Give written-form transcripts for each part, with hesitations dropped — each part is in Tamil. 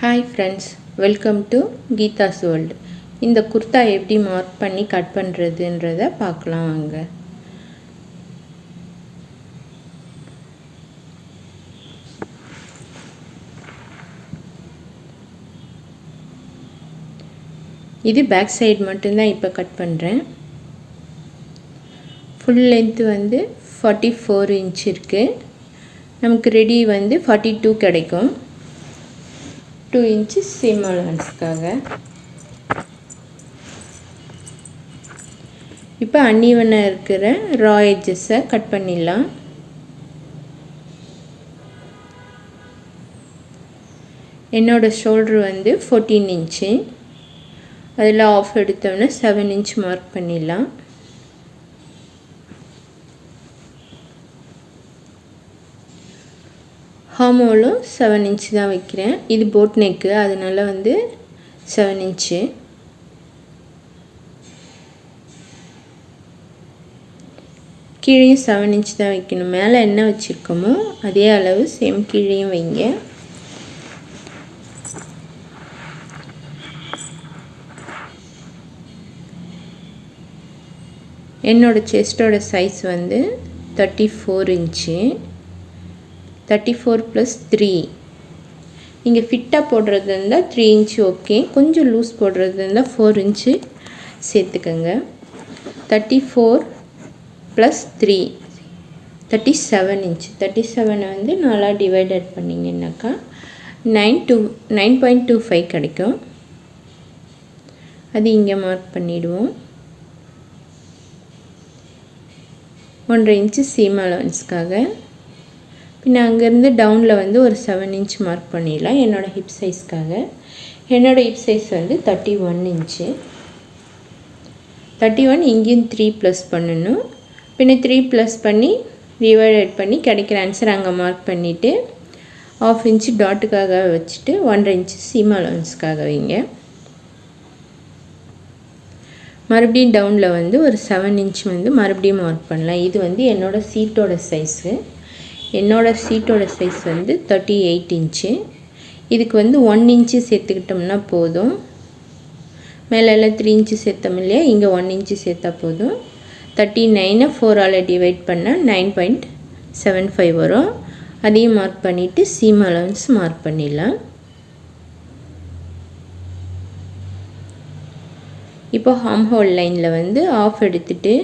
Hi friends, welcome to Geeta's World. இந்த குர்தா எப்படி மார்க் பண்ணி கட் பண்ணுறதுன்றதை பார்க்கலாம் வாங்க. இது பேக் சைடு மட்டும்தான் இப்போ கட் பண்ணுறேன். ஃபுல் லென்த்து வந்து 44 இன்ச் இருக்குது. நமக்கு ரெடி வந்து 42 கிடைக்கும். 2 inches seam allowance-க்காக. இப்போ அன்ஈவனாக இருக்கிற ரா எட்ஜஸை கட் பண்ணிடலாம். என்னோட ஷோல்டர் வந்து 14 இன்ச்சு. அதில் ஆஃப் எடுத்தோன்னே 7 inch மார்க் பண்ணிடலாம். ஹார்மோலும் 7 inch தான் வைக்கிறேன். இது போட் நெக்கு, அதனால வந்து 7 inch. கீழேயும் 7 inch தான் வைக்கணும். மேலே என்ன வச்சுருக்கோமோ அதே அளவு சேம் கீழேயும் வைங்க. என்னோட செஸ்டோட சைஸ் வந்து 34 inch. 34 + 3. நீங்கள் ஃபிட்டாக போடுறது இருந்தால் 3 inch ஓகே. கொஞ்சம் லூஸ் போடுறது இருந்தால் 4 inch சேர்த்துக்கோங்க. 34 + 3 37 inch. 37 வந்து 4 டிவைடட் பண்ணிங்கன்னாக்கா 9.25 கிடைக்கும். அது இங்கே மார்க் பண்ணிவிடுவோம். 1.5 inch சீம் அலவன்ஸ்க்காக. பின்ன அங்கேருந்து டவுனில் வந்து ஒரு 7 inch மார்க் பண்ணிடலாம் என்னோடய ஹிப் சைஸ்க்காக. என்னோடய ஹிப் சைஸ் வந்து 31 inch. 31 இங்கேயும் 3 + பண்ணணும். பின்ன 3 + பண்ணி டிவைடட் பண்ணி கிடைக்கிற ஆன்சர் அங்கே மார்க் பண்ணிவிட்டு 1/2 inch டாட்டுக்காக வச்சுட்டு 1.5 inch சீம் அலவன்ஸ்க்காக வைங்க. மறுபடியும் டவுனில் வந்து ஒரு 7 inch வந்து மறுபடியும் மார்க் பண்ணலாம். இது வந்து என்னோடய சீட்டோட சைஸு. என்னோடய சீட்டோட சைஸ் வந்து 38 inch. இதுக்கு வந்து 1 inch சேர்த்துக்கிட்டோம்னா போதும். மேலெல்லாம் 3 inch சேர்த்தோம் இல்லையா, இங்கே 1 inch சேர்த்தா போதும். 39 4ஆல் டிவைட் பண்ணால் 9.75 வரும். அதையும் மார்க் பண்ணிவிட்டு சீம் அலவன்ஸ் மார்க் பண்ணிடலாம். இப்போ ஹார்ம் ஹோல் லைனில் வந்து ஆஃப் எடுத்துகிட்டு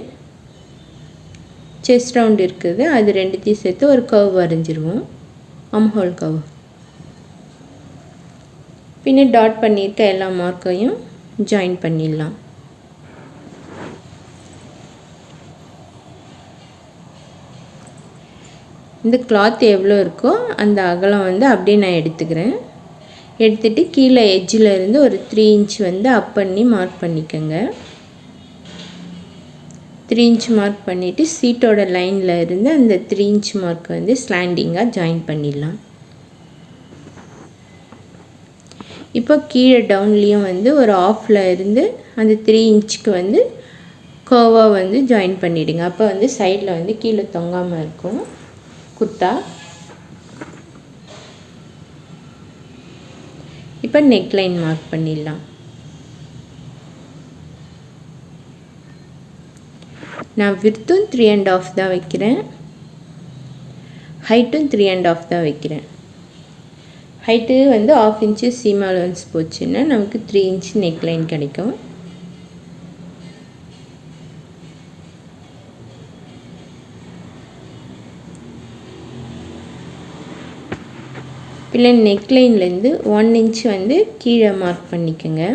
செஸ்ட் ரவுண்ட் இருக்குது, அது ரெண்டுத்தையும் சேர்த்து ஒரு கர்வ் வரைஞ்சிருவோம். Armhole curve. பின்ன டாட் பண்ணியிருக்க எல்லா மார்க்கையும் ஜாயின் பண்ணிடலாம். இந்த கிளாத் எவ்வளோ இருக்கோ அந்த அகலம் வந்து அப்படியே நான் எடுத்துக்கிறேன். எடுத்துகிட்டு கீழே எட்ஜில் இருந்து ஒரு 3 inch வந்து அப் பண்ணி மார்க் பண்ணிக்கோங்க. 3 inch மார்க் பண்ணிவிட்டு சீட்டோட லைனில் இருந்து அந்த 3 inch மார்க் வந்து ஸ்லாண்டிங்காக ஜாயின் பண்ணிடலாம். இப்போ கீழே டவுன்லேயும் வந்து ஒரு ஆஃபில் இருந்து அந்த 3 inchக்கு வந்து கர்வாக வந்து ஜாயின் பண்ணிவிடுங்க. அப்போ வந்து சைடில் வந்து கீழே தொங்காமல் இருக்கும் குர்தா. இப்போ நெக் லைன் மார்க் பண்ணிடலாம். நான் விர்த்தும் 3.5 தான் வைக்கிறேன். ஹைட்டும் 3.5 தான் வைக்கிறேன். ஹைட்டு வந்து 1/2 inch சீம் அலவன்ஸ் போச்சுன்னா நமக்கு 3 inch நெக் லைன் கிடைக்கும். இல்லை நெக் லைன்லேருந்து 1 inch வந்து கீழே மார்க் பண்ணிக்கோங்க.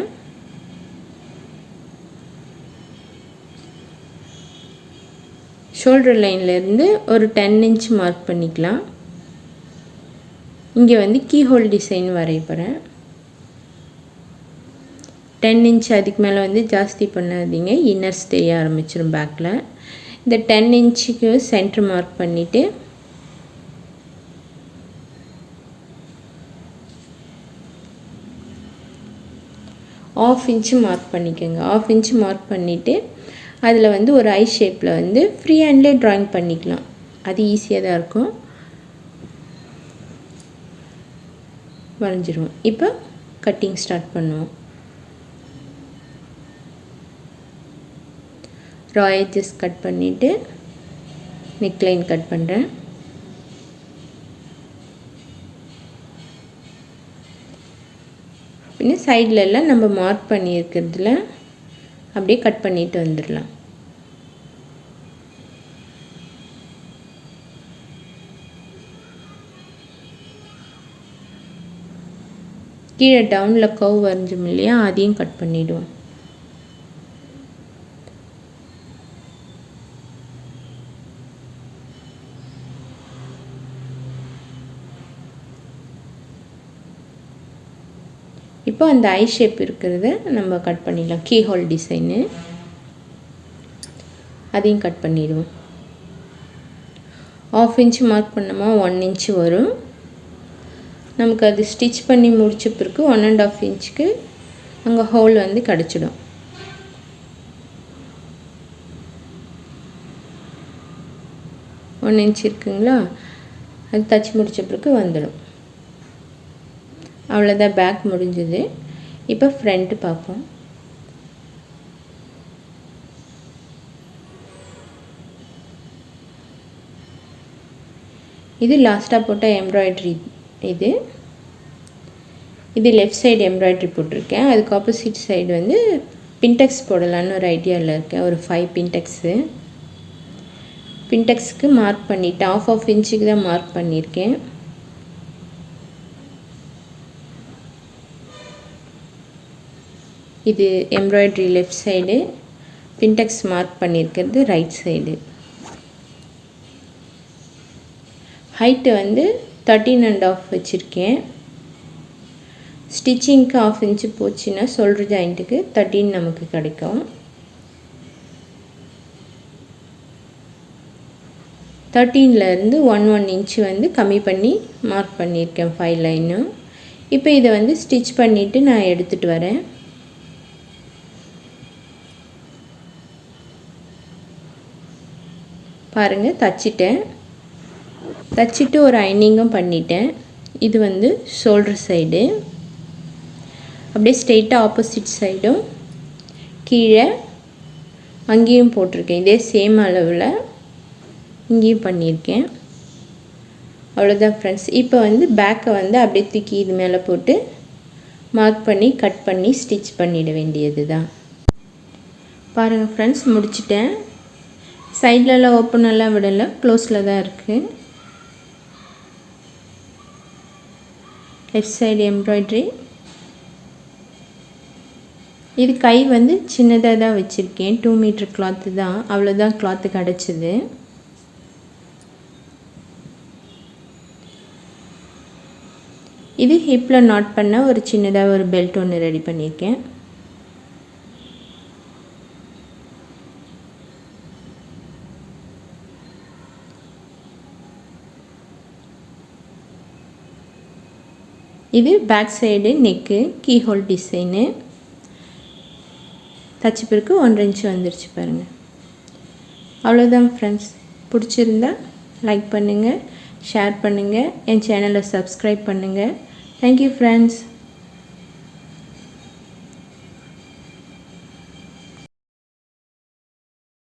ஷோல்டர் லைன்லேருந்து ஒரு 10 inch மார்க் பண்ணிக்கலாம். இங்கே வந்து கீஹோல் டிசைன் வரைய போகிறேன். 10 inch அதுக்கு மேலே வந்து ஜாஸ்தி பண்ணாதீங்க, இன்னர்ஸ் தெரிய ஆரம்பிச்சிடும் பேக்கில். இந்த 10 inchக்கு சென்டர் மார்க் பண்ணிவிட்டு ½ inch மார்க் பண்ணிக்கோங்க. ½ inch மார்க் பண்ணிவிட்டு அதில் வந்து ஒரு ஐ ஷேப்பில் வந்து ஃப்ரீ ஹேண்ட்லேயே ட்ராயிங் பண்ணிக்கலாம். அது ஈஸியாக தான் இருக்கும். வரைஞ்சிருவோம். இப்போ கட்டிங் ஸ்டார்ட் பண்ணுவோம். ரா எட்ஜஸ் கட் பண்ணிவிட்டு நெக்லைன் கட் பண்ணுறேன். பின்ன சைட்லலாம் நம்ம மார்க் பண்ணியிருக்கிறதுல அப்படியே கட் பண்ணிட்டு வந்துடலாம். கீழே டவுனில் கர்வ் வரைஞ்சோம் இல்லையா, அதையும் கட் பண்ணிவிடுவோம். இப்போ அந்த ஐ ஷேப் இருக்கிறத நம்ம கட் பண்ணிடலாம். கீ ஹோல் டிசைனு அதையும் கட் பண்ணிடுவோம். 1/2 இன்ச் மார்க் பண்ணோமா 1 இன்ச் வரும். நமக்கு அது ஸ்டிச் பண்ணி முடிச்ச பிறகு 1.5 இன்ச்சுக்கு அங்கே ஹோல் வந்து கிடச்சிடும். ஒன் இன்ச் இருக்குங்களா, அது தச்சு முடித்த பிறகு வந்துடும். அவ்வளோதான், பேக் முடிஞ்சது. இப்போ ஃப்ரண்ட்டு பார்ப்போம். இது லாஸ்ட்டாக போட்ட எம்ப்ராய்ட்ரி. இது லெஃப்ட் சைடு எம்ப்ராய்ட்ரி போட்டிருக்கேன். அதுக்கு ஆப்போசிட் சைடு வந்து பின்டெக்ஸ் போடலான்னு ஒரு ஐடியாவில் இருக்கேன். ஒரு 5 பின்டெக்ஸு. பின்டெக்ஸுக்கு மார்க் பண்ணிவிட்டேன். 1/2 இன்ச்சுக்கு தான் மார்க் பண்ணியிருக்கேன். இது embroidery left side, pintucks mark பண்ணியிருக்கிறது ரைட் சைடு. ஹைட்டு வந்து 13.5 வச்சுருக்கேன். ஸ்டிச்சிங்க்கு 1/2 இன்ச்சு போச்சுன்னா ஷோல்டர் ஜாயிண்ட்டுக்கு 13 நமக்கு கிடைக்கும். 13லேருந்து 1 இன்ச்சு வந்து கம்மி பண்ணி மார்க் பண்ணியிருக்கேன் 5 லைனும். இப்போ இதை வந்து ஸ்டிச் பண்ணிவிட்டு நான் எடுத்துகிட்டு வரேன். பாருங்கள், தச்சிட்டு ஒரு ஐனிங்கும் பண்ணிட்டேன். இது வந்து ஷோல்டர் சைடு. அப்படியே ஸ்ட்ரெயிட்டாக ஆப்போசிட் சைடும் கீழே அங்கேயும் போட்டிருக்கேன். இதே சேம் அளவில் இங்கேயும் பண்ணியிருக்கேன். அவ்வளோதான் ஃப்ரெண்ட்ஸ். இப்போ வந்து பேக்கை வந்து அப்படியே தூக்கி இது மேலே போட்டு மார்க் பண்ணி கட் பண்ணி ஸ்டிச் பண்ணிட வேண்டியது தான். பாருங்கள் ஃப்ரெண்ட்ஸ், முடிச்சிட்டேன். சைட்லலாம் ஓப்பனெல்லாம் விடலை, க்ளோஸில் தான் இருக்குது. Left side embroidery. இது கை வந்து சின்னதாக தான் வச்சுருக்கேன். 2 மீட்டர் கிளாத்து தான், அவ்வளோதான் கிளாத்து கிடச்சிது. இது ஹிப்பில் நாட் பண்ண ஒரு சின்னதாக ஒரு பெல்ட் ஒன்று ரெடி பண்ணியிருக்கேன். இது back side neck key hole design. தச்சு பிறகு 1 இன்ச்சு வந்துருச்சு பாருங்கள். அவ்வளோதான் ஃப்ரெண்ட்ஸ். பிடிச்சிருந்தா லைக் பண்ணுங்கள், ஷேர் பண்ணுங்கள், என் சேனலை சப்ஸ்கிரைப் பண்ணுங்கள். Thank you friends.